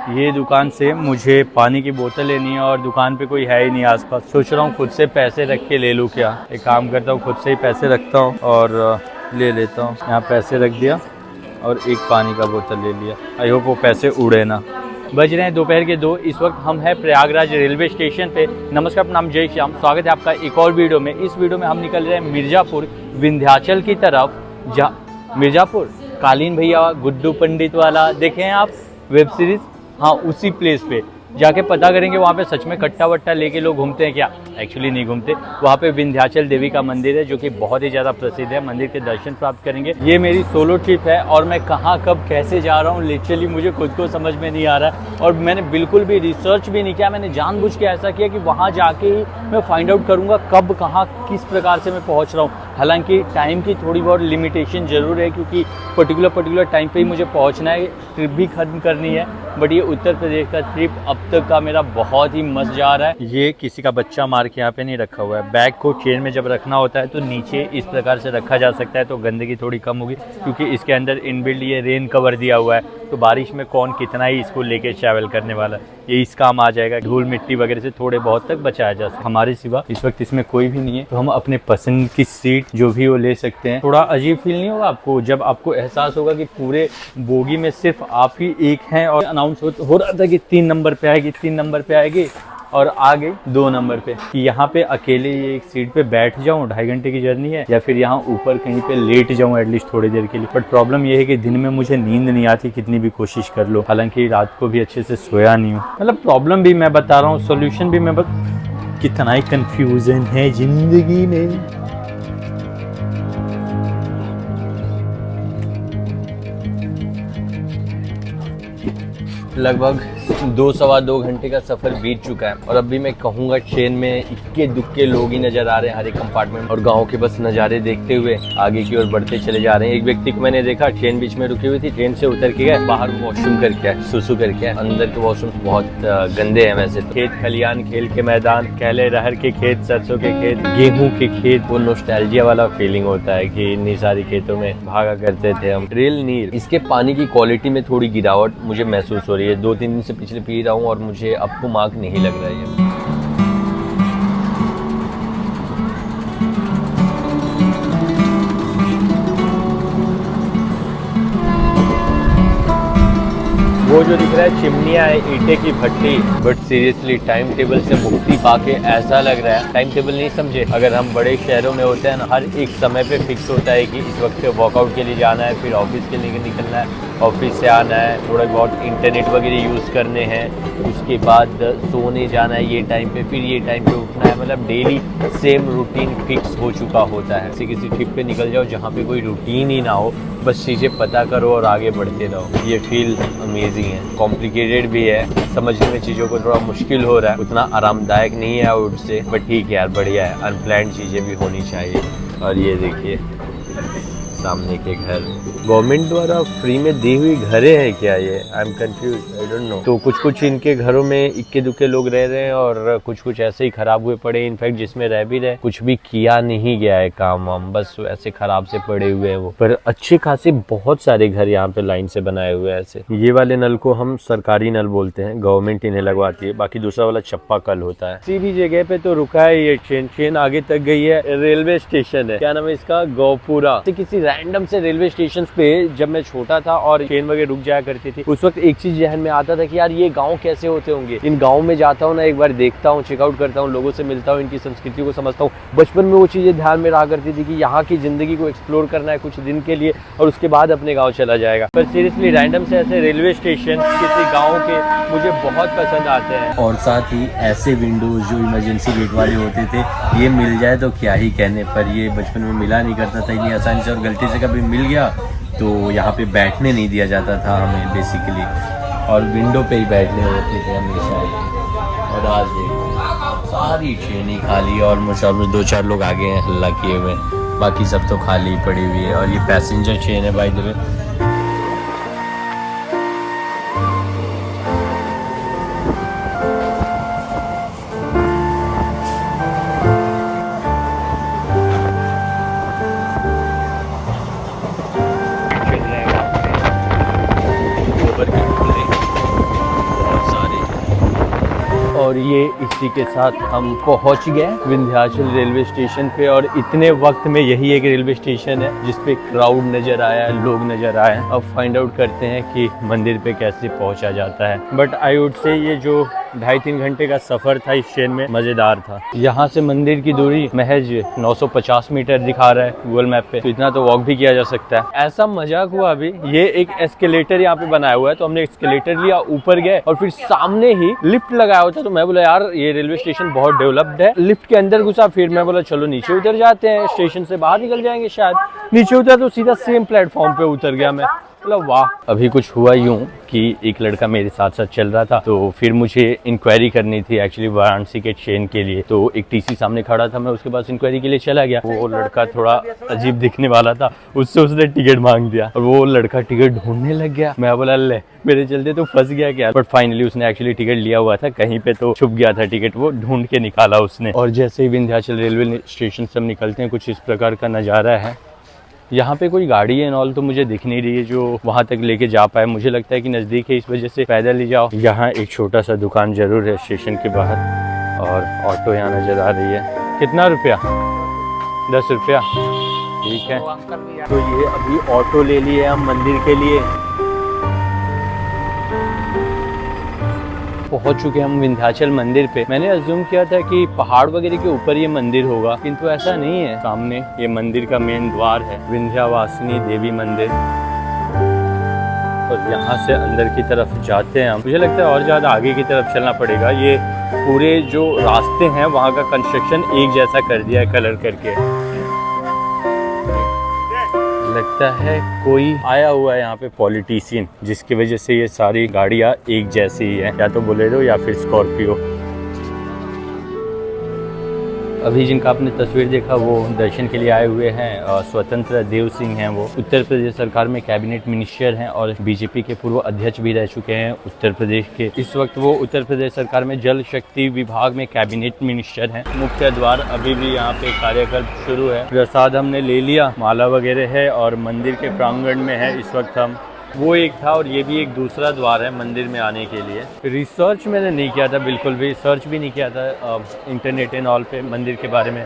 ये दुकान से मुझे पानी की बोतल लेनी है और दुकान पे कोई है ही नहीं आसपास। सोच रहा हूँ खुद से पैसे रख के ले लूँ क्या। एक काम करता हूँ, खुद से ही पैसे रखता हूँ और ले लेता हूँ। यहाँ पैसे रख दिया और एक पानी का बोतल ले लिया। आई होप वो पैसे उड़े ना। बज रहे हैं दोपहर के 2। इस वक्त हम हैं प्रयागराज रेलवे स्टेशन पे। नमस्कार, नाम जय श्याम, स्वागत है आपका एक और वीडियो में। इस वीडियो में हम निकल रहे हैं मिर्ज़ापुर विंध्याचल की तरफ। मिर्ज़ापुर कालीन भैया गुड्डू पंडित वाला देखे हैं आप वेब सीरीज़, हाँ उसी प्लेस पे जाके पता करेंगे वहाँ पे सच में कट्टा वट्टा लेके लोग घूमते हैं क्या। एक्चुअली नहीं घूमते। वहाँ पे विंध्याचल देवी का मंदिर है जो कि बहुत ही ज़्यादा प्रसिद्ध है। मंदिर के दर्शन प्राप्त करेंगे। ये मेरी सोलो ट्रिप है और मैं कहाँ कब कैसे जा रहा हूँ लिटरली मुझे खुद को समझ में नहीं आ रहा है। और मैंने बिल्कुल भी रिसर्च भी नहीं किया। मैंने जानबूझ के ऐसा किया कि वहाँ जाके ही मैं फाइंड आउट करूँगा कब कहाँ किस प्रकार से मैं पहुँच रहा हूँ। हालांकि टाइम की थोड़ी बहुत लिमिटेशन ज़रूर है क्योंकि पर्टिकुलर टाइम पे ही मुझे पहुंचना है। ट्रिप भी खत्म करनी है। बट ये उत्तर प्रदेश का ट्रिप अब तक का मेरा बहुत ही मस्त जा रहा है। ये किसी का बच्चा मार के यहाँ पे नहीं रखा हुआ है। बैग को ट्रेन में जब रखना होता है तो नीचे इस प्रकार से रखा जा सकता है तो गंदगी थोड़ी कम होगी क्योंकि इसके अंदर इनबिल्ट ये रेन कवर दिया हुआ है। तो बारिश में कौन कितना ही इसको लेके ट्रैवल करने वाला है, ये इस काम आ जाएगा। धूल मिट्टी वगैरह से थोड़े बहुत तक बचाया जा सकता है। हमारे सिवा इस वक्त इसमें कोई भी नहीं है तो हम अपने पसंद की सीट जो भी वो ले सकते हैं। थोड़ा अजीब फील नहीं होगा आपको जब आपको एहसास होगा कि पूरे बोगी में सिर्फ आप ही एक हैं और अनाउंस हो रहा था कि 3 नंबर पे आएगी, 3 नंबर पे आएगी और आ गई 2 नंबर पे। कि यहाँ पे अकेले ये एक सीट पे बैठ जाऊँ, 2.5 घंटे की जर्नी है, या फिर यहाँ ऊपर कहीं पे लेट जाऊँ एटलीस्ट थोड़ी देर के लिए। बट प्रॉब्लम ये है कि दिन में मुझे नींद नहीं आती कितनी भी कोशिश कर लो। हालांकि रात को भी अच्छे से सोया नहीं हूँ। मतलब प्रॉब्लम भी मैं बता रहा हूँ, सोल्यूशन भी मैं कितना ही कंफ्यूजन है जिंदगी में। लगभग 2-2.25 घंटे का सफ़र बीत चुका है और अभी मैं कहूँगा ट्रेन में इक्के दुक्के लोग ही नज़र आ रहे हैं हर एक कंपार्टमेंट। और गांव के बस नज़ारे देखते हुए आगे की ओर बढ़ते चले जा रहे हैं। एक व्यक्ति को मैंने देखा ट्रेन बीच में रुकी हुई थी, ट्रेन से उतर के गए बाहर वॉशरूम करके आए, सुसु करके आए। अंदर के वॉशरूम बहुत गंदे हैं वैसे तो। खेत खलियान, खेल के मैदान, कहले रहर के खेत, सरसों के खेत, गेहूँ के खेत, वो नॉस्टैल्जिया वाला फीलिंग होता है कि इतनी सारी खेतों में भागा करते थे हम। रेल नीर, इसके पानी की क्वालिटी में थोड़ी गिरावट मुझे महसूस हो रही है। 2-3 दिन से पिछले पी रहा हूँ और मुझे अब तो मार्क नहीं लग रहा है। वो जो दिख रहा है चिमनियाँ है, ईंटे की भट्टी। बट सीरियसली टाइम टेबल से मुक्ति पाके ऐसा लग रहा है, टाइम टेबल नहीं समझे, अगर हम बड़े शहरों में होते हैं ना, हर एक समय पे फिक्स होता है कि इस वक्त वर्कआउट के लिए जाना है, फिर ऑफिस के लिए निकलना है, ऑफिस से आना है, थोड़ा बहुत इंटरनेट वगैरह यूज़ करने हैं, उसके बाद सोने जाना है ये टाइम पे, फिर ये टाइम पे उठना है। मतलब डेली सेम रूटीन फिक्स हो चुका होता है। किसी ट्रिप पे निकल जाओ जहाँ पे कोई रूटीन ही ना हो, बस चीज़ें पता करो और आगे बढ़ते रहो। ये फील अमेजिंग है। कॉम्प्लिकेटेड भी है, समझने में चीज़ों को थोड़ा मुश्किल हो रहा है, उतना आरामदायक नहीं है आउट से, बट ठीक है यार, बढ़िया है। अनप्लान्ड चीज़ें भी होनी चाहिए। और ये देखिए सामने के घर गवर्नमेंट द्वारा फ्री में दी हुई घरें हैं क्या ये? I am confuse, I don't know. तो कुछ इनके घरों में इक्के दुक्के लोग रह रहे हैं और कुछ ऐसे ही खराब हुए पड़े। इनफैक्ट जिसमें रह भी रहे कुछ भी किया नहीं गया है काम वाम, बस ऐसे खराब से पड़े हुए हैं वो। पर अच्छे खासे बहुत सारे घर यहाँ पे लाइन से बनाए हुए हैं ऐसे। ये वाले नल को हम सरकारी नल बोलते हैं, गवर्नमेंट इन्हें लगवाती है। बाकी दूसरा वाला चप्पा कल होता है। किसी भी जगह पे तो रुका है ये ट्रेन आगे तक गई है। रेलवे स्टेशन है, क्या नाम है इसका, गौपुरा। किसी रैंडम से रेलवे स्टेशन पे जब मैं छोटा था और ट्रेन वगैरह रुक जाया करती थी, उस वक्त एक चीज जहन में आता था कि यार ये गांव कैसे होते होंगे। इन गांव में जाता हूँ ना, एक बार देखता हूँ, चेकआउट करता हूँ, लोगों से मिलता हूँ, इनकी संस्कृति को समझता हूँ। बचपन में वो चीजें ध्यान में रहा करती थी कि यहाँ की जिंदगी को एक्सप्लोर करना है कुछ दिन के लिए और उसके बाद अपने गाँव चला जाएगा। पर सीरियसली रैंडम से ऐसे रेलवे स्टेशन किसी गाँव के मुझे बहुत पसंद आते हैं। और साथ ही ऐसे विंडोज जो इमरजेंसी गेट वाले होते थे, ये मिल जाए तो क्या ही कहने। पर ये बचपन में मिला नहीं करता था इतनी आसानी से, और गलती से कभी मिल गया तो यहाँ पे बैठने नहीं दिया जाता था हमें बेसिकली, और विंडो पे ही बैठने होते थे हमेशा। और आज देखो सारी ट्रेनें खाली और मुझे 2-4 लोग आगे हैं हल्ला किए हुए, बाकी सब तो खाली पड़ी हुई है। और ये पैसेंजर ट्रेन है बाय द वे। और ये इसी के साथ हम पहुंच गए विंध्याचल रेलवे स्टेशन पे। और इतने वक्त में यही एक रेलवे स्टेशन है जिसपे क्राउड नजर आया, लोग नजर आए। अब फाइंड आउट करते हैं कि मंदिर पे कैसे पहुंचा जाता है। बट आई वुड से ये जो 2.5-3 घंटे का सफर था इस ट्रेन में, मजेदार था। यहाँ से मंदिर की दूरी महज 950 मीटर दिखा रहा है गूगल मैप पे, तो इतना तो वॉक भी किया जा सकता है। ऐसा मजाक हुआ अभी, ये एक एस्केलेटर यहाँ पे बनाया हुआ है, तो हमने एस्केलेटर लिया, ऊपर गए और फिर सामने ही लिफ्ट लगाया होता। तो मैं बोला यार ये रेलवे स्टेशन बहुत डेवलप्ड है। लिफ्ट के अंदर घुसा, फिर मैं बोला चलो नीचे उतर जाते हैं, स्टेशन से बाहर निकल जाएंगे शायद। नीचे उतरा तो सीधा सेम प्लेटफॉर्म पे उतर गया मैं। मतलब वाह। अभी कुछ हुआ यूं कि एक लड़का मेरे साथ साथ चल रहा था, तो फिर मुझे इंक्वायरी करनी थी एक्चुअली वाराणसी के ट्रेन के लिए। तो एक टीसी सामने खड़ा था, मैं उसके पास इंक्वायरी के लिए चला गया। वो लड़का थोड़ा अजीब दिखने वाला था, उससे उसने टिकट मांग दिया और वो लड़का टिकट ढूंढने लग गया। मैं बोला ले मेरे चलते तो फंस गया क्या। बट फाइनली उसने एक्चुअली टिकट लिया हुआ था, कहीं पे तो छुप गया था टिकट, वो ढूंढ के निकाला उसने। और जैसे ही विंध्याचल रेलवे स्टेशन से हम निकलते हैं, कुछ इस प्रकार का नज़ारा है। यहाँ पे कोई गाड़ी है नॉल तो मुझे दिख नहीं रही है जो वहाँ तक लेके जा पाए। मुझे लगता है कि नज़दीक है, इस वजह से पैदल ही जाओ। यहाँ एक छोटा सा दुकान जरूर है स्टेशन के बाहर, और ऑटो यहाँ नज़र आ रही है। कितना रुपया? 10 रुपया, ठीक है। तो ये अभी ऑटो ले लिए हम मंदिर के लिए। पहुंच चुके हम विंध्याचल मंदिर पे। मैंने अज्यूम किया था कि पहाड़ वगैरह के ऊपर ये मंदिर होगा, किंतु ऐसा नहीं है। सामने ये मंदिर का मेन द्वार है, विंध्यावासिनी देवी मंदिर। और यहाँ से अंदर की तरफ जाते हैं हम। मुझे लगता है और ज़्यादा आगे की तरफ चलना पड़ेगा। ये पूरे जो रास्ते हैं वहाँ का कंस्ट्रक्शन एक जैसा कर दिया है कलर करके। लगता है कोई आया हुआ है यहाँ पे पॉलिटिशियन, जिसकी वजह से ये सारी गाड़ियाँ एक जैसी ही है, या तो बोलेरो या फिर स्कॉर्पियो। अभी जिनका आपने तस्वीर देखा वो दर्शन के लिए आए हुए हैं स्वतंत्र देव सिंह हैं। वो उत्तर प्रदेश सरकार में कैबिनेट मिनिस्टर हैं और बीजेपी के पूर्व अध्यक्ष भी रह चुके हैं उत्तर प्रदेश के। इस वक्त वो उत्तर प्रदेश सरकार में जल शक्ति विभाग में कैबिनेट मिनिस्टर हैं। मुख्य द्वार अभी भी यहाँ पे कार्यक्रम शुरू है। प्रसाद हमने ले लिया, माला वगैरह है और मंदिर के प्रांगण में है इस वक्त हम। वो एक था और ये भी एक दूसरा द्वार है मंदिर में आने के लिए। रिसर्च मैंने नहीं किया था, बिल्कुल भी सर्च भी नहीं किया था इंटरनेट एंड ऑल पे मंदिर के बारे में।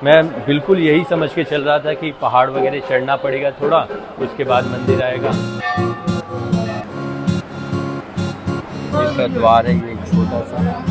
मैं बिल्कुल यही समझ के चल रहा था कि पहाड़ वगैरह चढ़ना पड़ेगा थोड़ा, उसके बाद मंदिर आएगा। इसका द्वार है ये छोटा सा।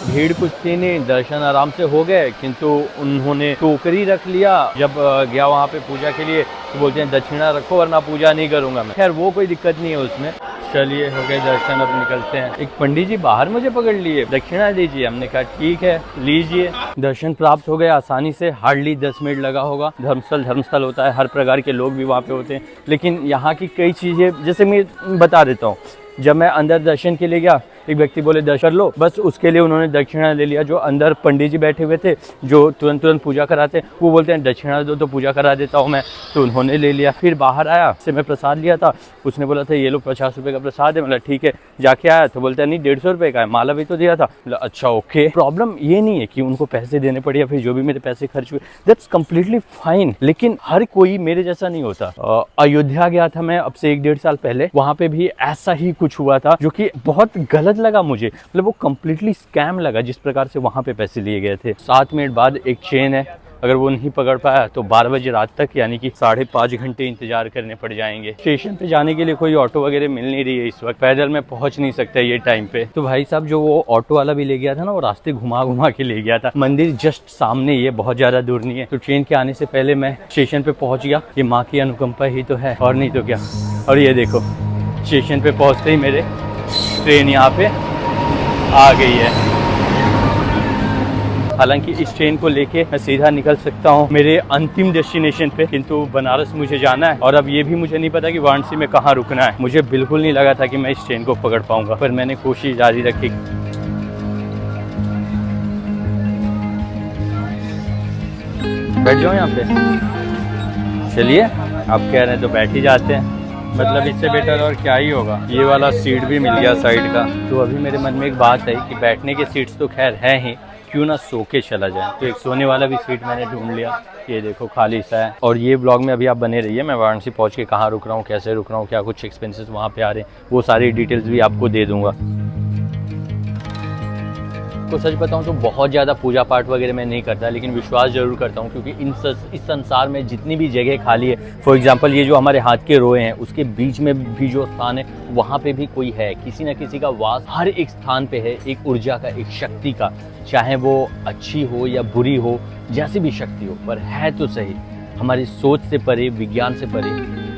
भीड़ कुछ थी नहीं, दर्शन आराम से हो गए, किंतु उन्होंने टोकरी रख लिया। जब गया वहाँ पे पूजा के लिए तो बोलते हैं दक्षिणा रखो वरना पूजा नहीं करूँगा मैं। खैर वो कोई दिक्कत नहीं है उसमें। चलिए हो गए दर्शन, अब निकलते हैं। एक पंडित जी बाहर मुझे पकड़ लिए, दक्षिणा दीजिए। हमने कहा ठीक है लीजिए। दर्शन प्राप्त हो गए आसानी से, हार्डली 10 मिनट लगा होगा। धर्मस्थल होता है, हर प्रकार के लोग भी वहाँ पे होते हैं, लेकिन यहाँ की कई चीज़ें जैसे मैं बता देता हूँ। जब मैं अंदर दर्शन के लिए गया, एक व्यक्ति बोले दर्शन लो, बस उसके लिए उन्होंने दक्षिणा ले लिया। जो अंदर पंडित जी बैठे हुए थे जो तुरंत पूजा कराते हैं, वो बोलते हैं दक्षिणा दो तो पूजा करा देता हूँ मैं, तो उन्होंने ले लिया। फिर बाहर आया, से मैं प्रसाद लिया था, उसने बोला था ये लो 50 रुपये का प्रसाद है। मतलब ठीक है। जाके आया तो बोलते हैं नहीं 150 रुपये का है, माला भी तो दिया था। मतलब अच्छा ओके। प्रॉब्लम ये नहीं है कि उनको पैसे देने पड़े या फिर जो भी मेरे पैसे खर्च हुए, दैट्स कम्प्लीटली फाइन। लेकिन हर कोई मेरे जैसा नहीं होता। अयोध्या गया था मैं अब से 1-1.5 साल पहले, वहाँ पे भी ऐसा ही कुछ हुआ था जो कि बहुत गलत लगा मुझे। मतलब वो कम्प्लीटली स्कैम लगा जिस प्रकार से वहाँ पे पैसे लिए गए थे। 7 मिनट बाद एक ट्रेन है, अगर वो नहीं पकड़ पाया तो 12 बजे रात तक, यानी कि 5.5 घंटे इंतजार करने पड़ जाएंगे। स्टेशन पे जाने के लिए कोई ऑटो वगैरह मिल नहीं रही है इस वक्त, पैदल में पहुंच नहीं सकता ये टाइम पे। तो भाई साहब जो वो ऑटो वाला भी ले गया था ना, वो रास्ते घुमा के ले गया था। मंदिर जस्ट सामने, ये बहुत ज्यादा दूर नहीं है। तो ट्रेन के आने से पहले मैं स्टेशन पे पहुंच गया। ये माँ की अनुकंपा ही तो है, और नहीं तो क्या। और ये देखो स्टेशन पे पहुंचते ही मेरे ट्रेन यहाँ पे आ गई है। हालांकि इस ट्रेन को लेके मैं सीधा निकल सकता हूँ मेरे अंतिम डेस्टिनेशन पे, किंतु बनारस मुझे जाना है और अब ये भी मुझे नहीं पता कि वाराणसी में कहाँ रुकना है। मुझे बिल्कुल नहीं लगा था कि मैं इस ट्रेन को पकड़ पाऊंगा, पर मैंने कोशिश जारी रखी। बैठ जाओ यहाँ पे। चलिए आप कह रहे हैं तो बैठ ही जाते हैं, मतलब इससे बेटर और क्या ही होगा। ये वाला सीट भी मिल गया साइड का। तो अभी मेरे मन में एक बात है कि बैठने के सीट्स तो खैर है ही, क्यों ना सो के चला जाए। तो एक सोने वाला भी सीट मैंने ढूंढ लिया, ये देखो खाली सा है। और ये ब्लॉग में अभी आप बने रहिए, मैं वाराणसी पहुंच के कहाँ रुक रहा हूँ, कैसे रुक रहा हूँ, क्या कुछ एक्सपेंसेस वहाँ पे आ रहे हैं, वो सारी डिटेल्स भी आपको दे दूँगा। आपको सच बताऊं तो बहुत ज़्यादा पूजा पाठ वगैरह मैं नहीं करता, लेकिन विश्वास ज़रूर करता हूं क्योंकि इस संसार में जितनी भी जगह खाली है, फॉर एग्जांपल ये जो हमारे हाथ के रोए हैं उसके बीच में भी जो स्थान है वहाँ पे भी कोई है, किसी न किसी का वास हर एक स्थान पे है, एक ऊर्जा का, एक शक्ति का, चाहे वो अच्छी हो या बुरी हो, जैसी भी शक्ति हो, पर है तो सही, हमारी सोच से परे, विज्ञान से परे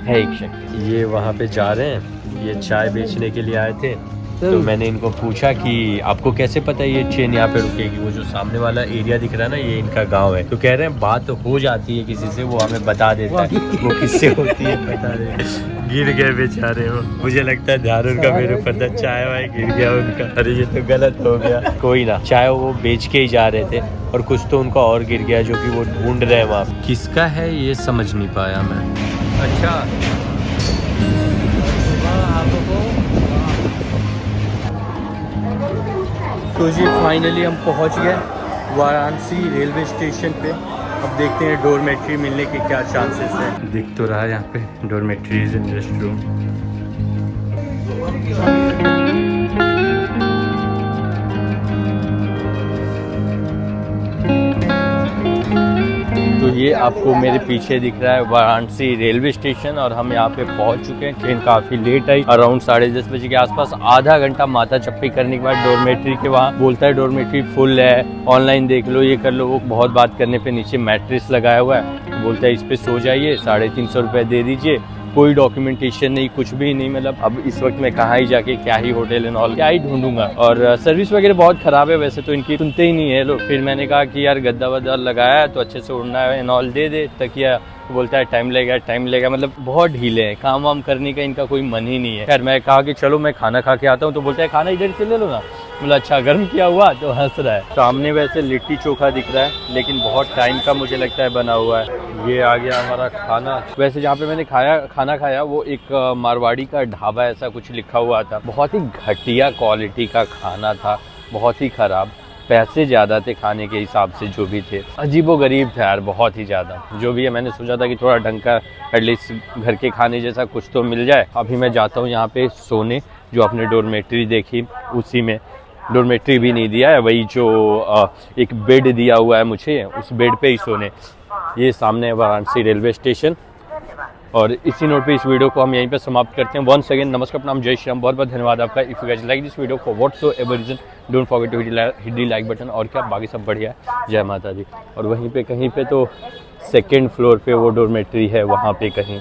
है एक शक्ति। ये वहाँ पे जा रहे हैं, ये चाय बेचने के लिए आए थे, तो मैंने इनको पूछा कि आपको कैसे पता है ये ट्रेन यहाँ पे रुकेगी, वो जो सामने वाला एरिया दिख रहा है ना ये इनका गांव है, तो कह रहे हैं बात हो जाती है किसी से, वो हमें बता देता है वो किससे होती है बता रहे। गिर गए बेचारे वो, मुझे लगता है ध्यान उनका मेरे ऊपर था, चाय वाय गिर गया उनका, अरे ये तो गलत हो गया। कोई ना, चाय वो बेच के ही जा रहे थे और कुछ तो उनका और गिर गया जो कि वो ढूंढ रहे हैं वहाँ, किसका है ये समझ नहीं पाया मैं। अच्छा तो जी फाइनली हम पहुंच गए वाराणसी रेलवे स्टेशन पे। अब देखते हैं डोरमेट्री मिलने के क्या चांसेस हैं। दिख तो रहा है यहाँ पे डोरमेट्रीज एंड रेस्ट रूम। तो ये आपको मेरे पीछे दिख रहा है वाराणसी रेलवे स्टेशन और हम यहाँ पे पहुँच चुके हैं। ट्रेन काफ़ी लेट आई, अराउंड 10:30 बजे के आसपास। आधा घंटा माथा चप्पी करने के बाद डोरमेट्री के वहाँ बोलता है डोरमेट्री फुल है, ऑनलाइन देख लो, ये कर लो, वो बहुत बात करने पे नीचे मैट्रेस लगाया हुआ है, बोलता है इस पे सो जाइए, 350 रुपये दे दीजिए, कोई डॉक्यूमेंटेशन नहीं, कुछ भी नहीं। मतलब अब इस वक्त मैं कहाँ ही जाके क्या ही होटल एंड ऑल क्या ही ढूंढूंगा। और सर्विस वगैरह बहुत खराब है वैसे तो, इनकी सुनते ही नहीं है लोग। फिर मैंने कहा कि यार गद्दा वद्दा लगाया है तो अच्छे से उड़ना है एंड ऑल, दे दे तकिया, बोलता है टाइम लगेगा, मतलब बहुत ढीले हैं, काम वाम करने का इनका कोई मन ही नहीं है। खैर मैं कहा कि चलो मैं खाना खा के आता हूँ, तो बोलता है खाना इधर से ले लो ना। बोला अच्छा गर्म किया हुआ, तो हंस रहा है। सामने वैसे लिट्टी चोखा दिख रहा है लेकिन बहुत टाइम का मुझे लगता है बना हुआ है। ये आ गया हमारा खाना। वैसे जहाँ पे मैंने खाना खाया वो एक मारवाड़ी का ढाबा ऐसा कुछ लिखा हुआ था, बहुत ही घटिया क्वालिटी का खाना था, बहुत ही ख़राब, पैसे ज़्यादा थे खाने के हिसाब से जो भी थे, अजीबोगरीब था यार, बहुत ही ज़्यादा। जो भी है मैंने सोचा था कि थोड़ा ढंग का एटलीस्ट घर के खाने जैसा कुछ तो मिल जाए। अभी मैं जाता हूँ यहाँ पे सोने, जो आपने डोरमेट्री देखी उसी में, डोरमेट्री भी नहीं दिया है, वही जो एक बेड दिया हुआ है मुझे, उस बेड पे ही सोने। ये सामने है वाराणसी रेलवे स्टेशन। और इसी नोट पे इस वीडियो को हम यहीं पे समाप्त करते हैं। वंस अगेन नमस्कार, प्रणाम, जय श्री राम, बहुत बहुत धन्यवाद आपका। If you guys like this video for whatsoever reason, don't forget to hit the like button. और क्या बाकी सब बढ़िया है, जय माता दी। और वहीं पे कहीं पे तो सेकंड फ्लोर पे वो डोरमेट्री है, वहाँ पे कहीं